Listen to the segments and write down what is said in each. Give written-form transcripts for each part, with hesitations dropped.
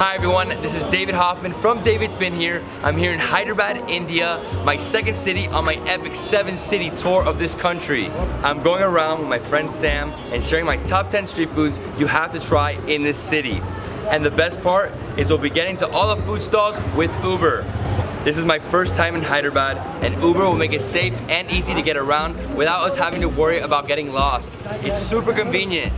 Hi everyone, this is David Hoffman from Davidsbeenhere. I'm here in Hyderabad, India, my second city on my epic 7-city tour of this country. I'm going around with my friend Sam and sharing my top 10 street foods you have to try in this city. And the best part is we'll be getting to all the food stalls with Uber. This is my first time in Hyderabad, and Uber will make it safe and easy to get around without us having to worry about getting lost. It's super convenient.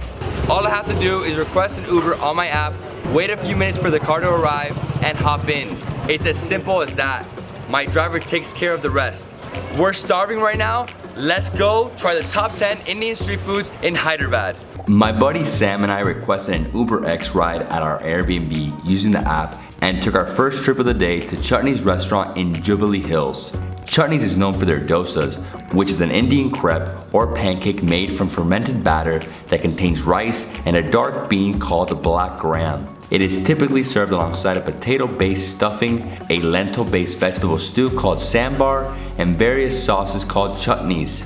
All I have to do is request an Uber on my app, wait a few minutes for the car to arrive, and hop in. It's as simple as that. My driver takes care of the rest. We're starving right now. Let's go try the top 10 Indian street foods in Hyderabad. My buddy Sam and I requested an UberX ride at our Airbnb using the app and took our first trip of the day to Chutney's restaurant in Jubilee Hills. Chutney's is known for their dosas, which is an Indian crepe or pancake made from fermented batter that contains rice and a dark bean called the black gram. It is typically served alongside a potato-based stuffing, a lentil-based vegetable stew called sambar, and various sauces called chutneys.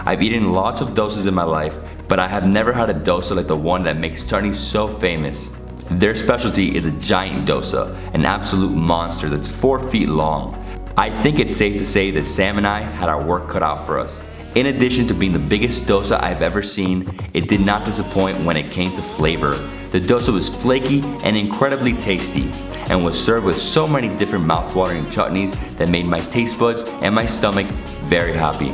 I've eaten lots of dosas in my life, but I have never had a dosa like the one that makes Chutney so famous. Their specialty is a giant dosa, an absolute monster that's 4 feet long. I think it's safe to say that Sam and I had our work cut out for us. In addition to being the biggest dosa I've ever seen, it did not disappoint when it came to flavor. The dosa was flaky and incredibly tasty, and was served with so many different mouthwatering chutneys that made my taste buds and my stomach very happy.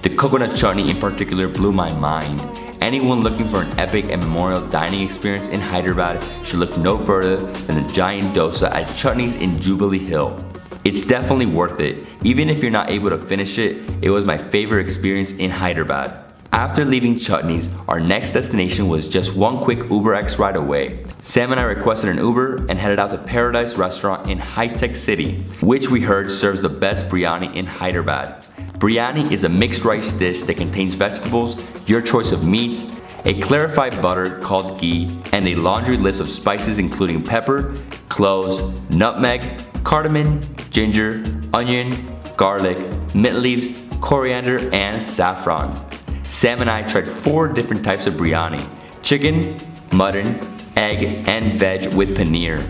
The coconut chutney in particular blew my mind. Anyone looking for an epic and memorial dining experience in Hyderabad should look no further than the giant dosa at Chutney's in Jubilee Hill. It's definitely worth it. Even if you're not able to finish it, it was my favorite experience in Hyderabad. After leaving Chutney's, our next destination was just one quick UberX ride away. Sam and I requested an Uber and headed out to Paradise Restaurant in High Tech City, which we heard serves the best biryani in Hyderabad. Biryani is a mixed rice dish that contains vegetables, your choice of meats, a clarified butter called ghee, and a laundry list of spices including pepper, cloves, nutmeg, cardamom, ginger, onion, garlic, mint leaves, coriander, and saffron. Sam and I tried 4 different types of biryani: chicken, mutton, egg, and veg with paneer,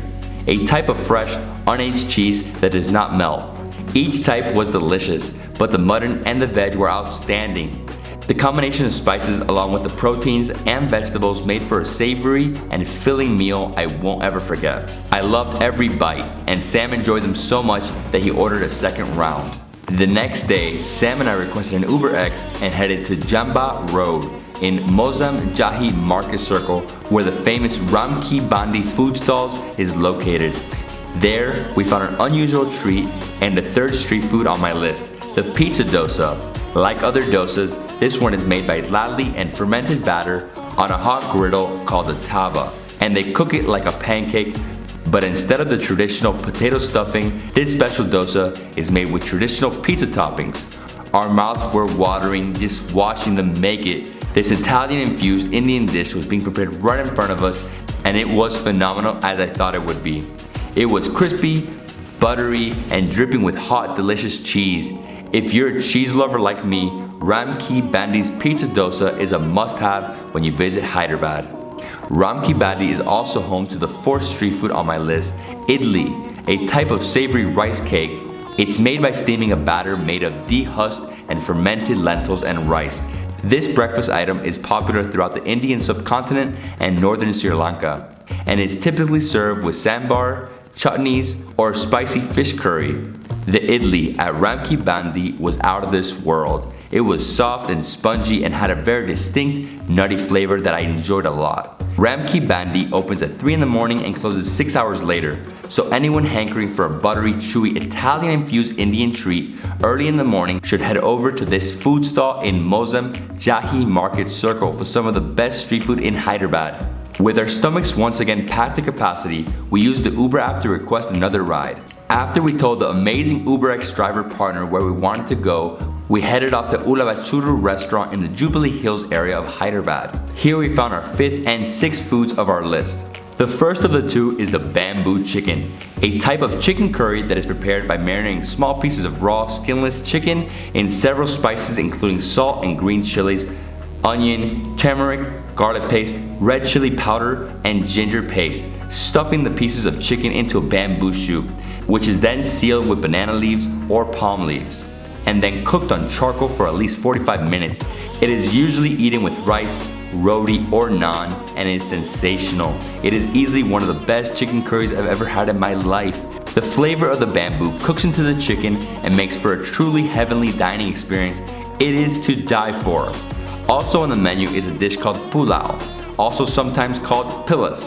a type of fresh, unaged cheese that does not melt. Each type was delicious, but the mutton and the veg were outstanding. The combination of spices along with the proteins and vegetables made for a savory and filling meal I won't ever forget. I loved every bite, and Sam enjoyed them so much that he ordered a second round. The next day, Sam and I requested an UberX and headed to Jamba Road in Mozam Jahi Market Circle, where the famous Ram Ki Bandi food stalls is located. There, we found an unusual treat and the third street food on my list, the pizza dosa. Like other dosas, this one is made by ladli and fermented batter on a hot griddle called a tava, and they cook it like a pancake, but instead of the traditional potato stuffing, this special dosa is made with traditional pizza toppings. Our mouths were watering just watching them make it. This Italian-infused Indian dish was being prepared right in front of us, and it was phenomenal as I thought it would be. It was crispy, buttery, and dripping with hot, delicious cheese. If you're a cheese lover like me, Ram Ki Bandi's pizza dosa is a must-have when you visit Hyderabad. Ram Ki Bandi is also home to the 4th street food on my list, idli, a type of savory rice cake. It's made by steaming a batter made of dehusked and fermented lentils and rice. This breakfast item is popular throughout the Indian subcontinent and northern Sri Lanka, and is typically served with sambar, chutneys, or spicy fish curry. The idli at Ram Ki Bandi was out of this world. It was soft and spongy and had a very distinct nutty flavor that I enjoyed a lot. Ram Ki Bandi opens at 3 in the morning and closes 6 hours later, so anyone hankering for a buttery, chewy, Italian-infused Indian treat early in the morning should head over to this food stall in Mozam Jahi Market Circle for some of the best street food in Hyderabad. With our stomachs once again packed to capacity, we used the Uber app to request another ride. After we told the amazing UberX driver partner where we wanted to go, we headed off to Ulavachuru restaurant in the Jubilee Hills area of Hyderabad. Here we found our 5th and 6th foods of our list. The first of the 2 is the bamboo chicken, a type of chicken curry that is prepared by marinating small pieces of raw, skinless chicken in several spices including salt and green chilies. onion, turmeric, garlic paste, red chili powder, and ginger paste, stuffing the pieces of chicken into a bamboo shoot, which is then sealed with banana leaves or palm leaves, and then cooked on charcoal for at least 45 minutes. It is usually eaten with rice, roti, or naan, and is sensational. It is easily one of the best chicken curries I've ever had in my life. The flavor of the bamboo cooks into the chicken and makes for a truly heavenly dining experience. It is to die for. Also on the menu is a dish called pulao, also sometimes called pilav.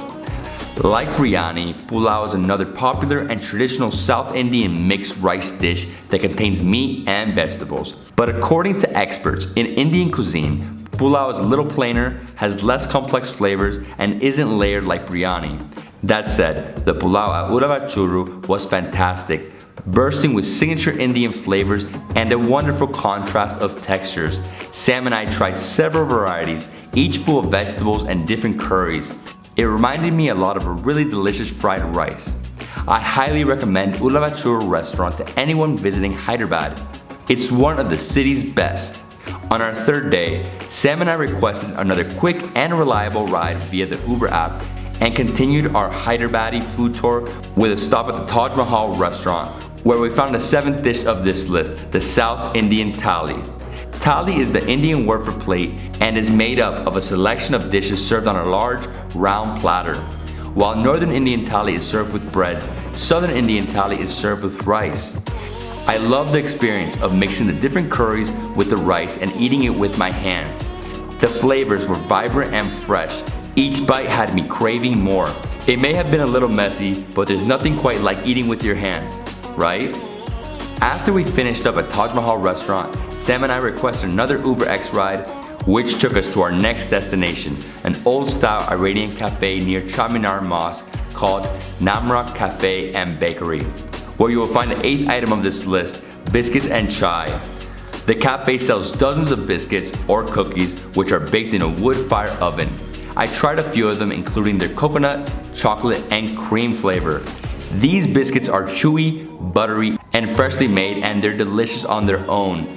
Like biryani, pulao is another popular and traditional South Indian mixed rice dish that contains meat and vegetables. But according to experts in Indian cuisine, pulao is a little plainer, has less complex flavors, and isn't layered like biryani. That said, the pulao at Uravachuru was fantastic, bursting with signature Indian flavors and a wonderful contrast of textures. Sam and I tried several varieties, each full of vegetables and different curries. It reminded me a lot of a really delicious fried rice. I highly recommend Uravachuru restaurant to anyone visiting Hyderabad. It's one of the city's best. On our third day, Sam and I requested another quick and reliable ride via the Uber app and continued our Hyderabadi food tour with a stop at the Taj Mahal Restaurant, where we found the 7th dish of this list, the South Indian Thali. Thali is the Indian word for plate and is made up of a selection of dishes served on a large, round platter. While Northern Indian Thali is served with breads, Southern Indian Thali is served with rice. I love the experience of mixing the different curries with the rice and eating it with my hands. The flavors were vibrant and fresh. Each bite had me craving more. It may have been a little messy, but there's nothing quite like eating with your hands, right? After we finished up at Taj Mahal Restaurant, Sam and I requested another UberX ride, which took us to our next destination, an old-style Iranian cafe near Charminar Mosque called Nomura Cafe and Bakery, where you will find the 8th item of this list, biscuits and chai. The cafe sells dozens of biscuits or cookies which are baked in a wood-fire oven. I tried a few of them, including their coconut, chocolate, and cream flavor. These biscuits are chewy, buttery, and freshly made, and they're delicious on their own.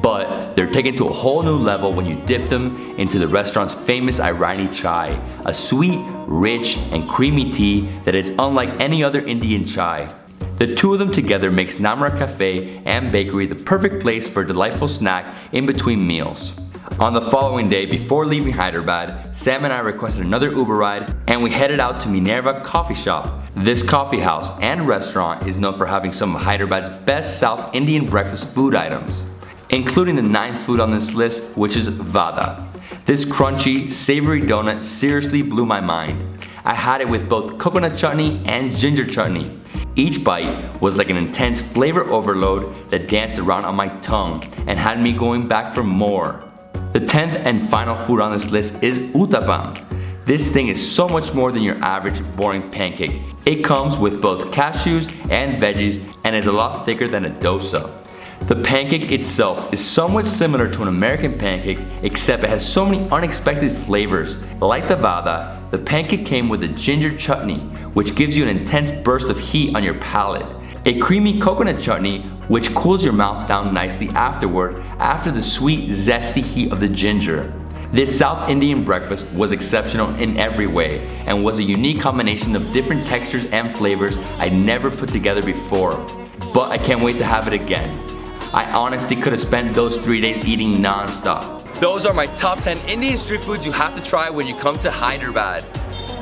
But they're taken to a whole new level when you dip them into the restaurant's famous Irani chai, a sweet, rich, and creamy tea that is unlike any other Indian chai. The two of them together makes Nomura Cafe and Bakery the perfect place for a delightful snack in between meals. On the following day, before leaving Hyderabad, Sam and I requested another Uber ride and we headed out to Minerva Coffee Shop. This coffee house and restaurant is known for having some of Hyderabad's best South Indian breakfast food items, including the 9th food on this list, which is vada. This crunchy, savory donut seriously blew my mind. I had it with both coconut chutney and ginger chutney. Each bite was like an intense flavor overload that danced around on my tongue and had me going back for more. The 10th and final food on this list is uttapam. This thing is so much more than your average boring pancake. It comes with both cashews and veggies and is a lot thicker than a dosa. The pancake itself is somewhat similar to an American pancake, except it has so many unexpected flavors. Like the vada, the pancake came with a ginger chutney, which gives you an intense burst of heat on your palate. A creamy coconut chutney, which cools your mouth down nicely afterward after the sweet, zesty heat of the ginger. This South Indian breakfast was exceptional in every way and was a unique combination of different textures and flavors I'd never put together before. But I can't wait to have it again. I honestly could have spent those 3 days eating non-stop. Those are my top 10 Indian street foods you have to try when you come to Hyderabad.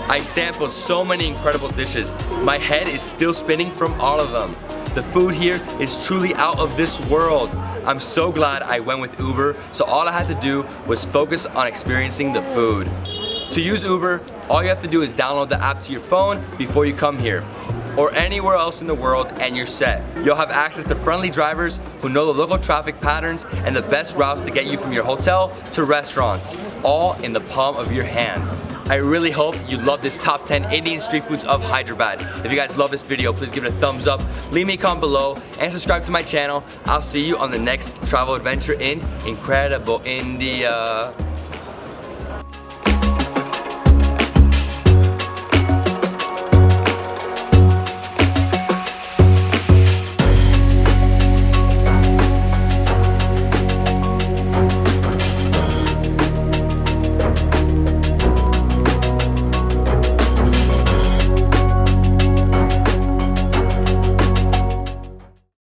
I sampled so many incredible dishes. My head is still spinning from all of them. The food here is truly out of this world. I'm so glad I went with Uber, so all I had to do was focus on experiencing the food. To use Uber, all you have to do is download the app to your phone before you come here, or anywhere else in the world, and you're set. You'll have access to friendly drivers who know the local traffic patterns and the best routes to get you from your hotel to restaurants, all in the palm of your hand. I really hope you love this top 10 Indian street foods of Hyderabad. If you guys love this video, please give it a thumbs up, leave me a comment below, and subscribe to my channel. I'll see you on the next travel adventure in incredible India.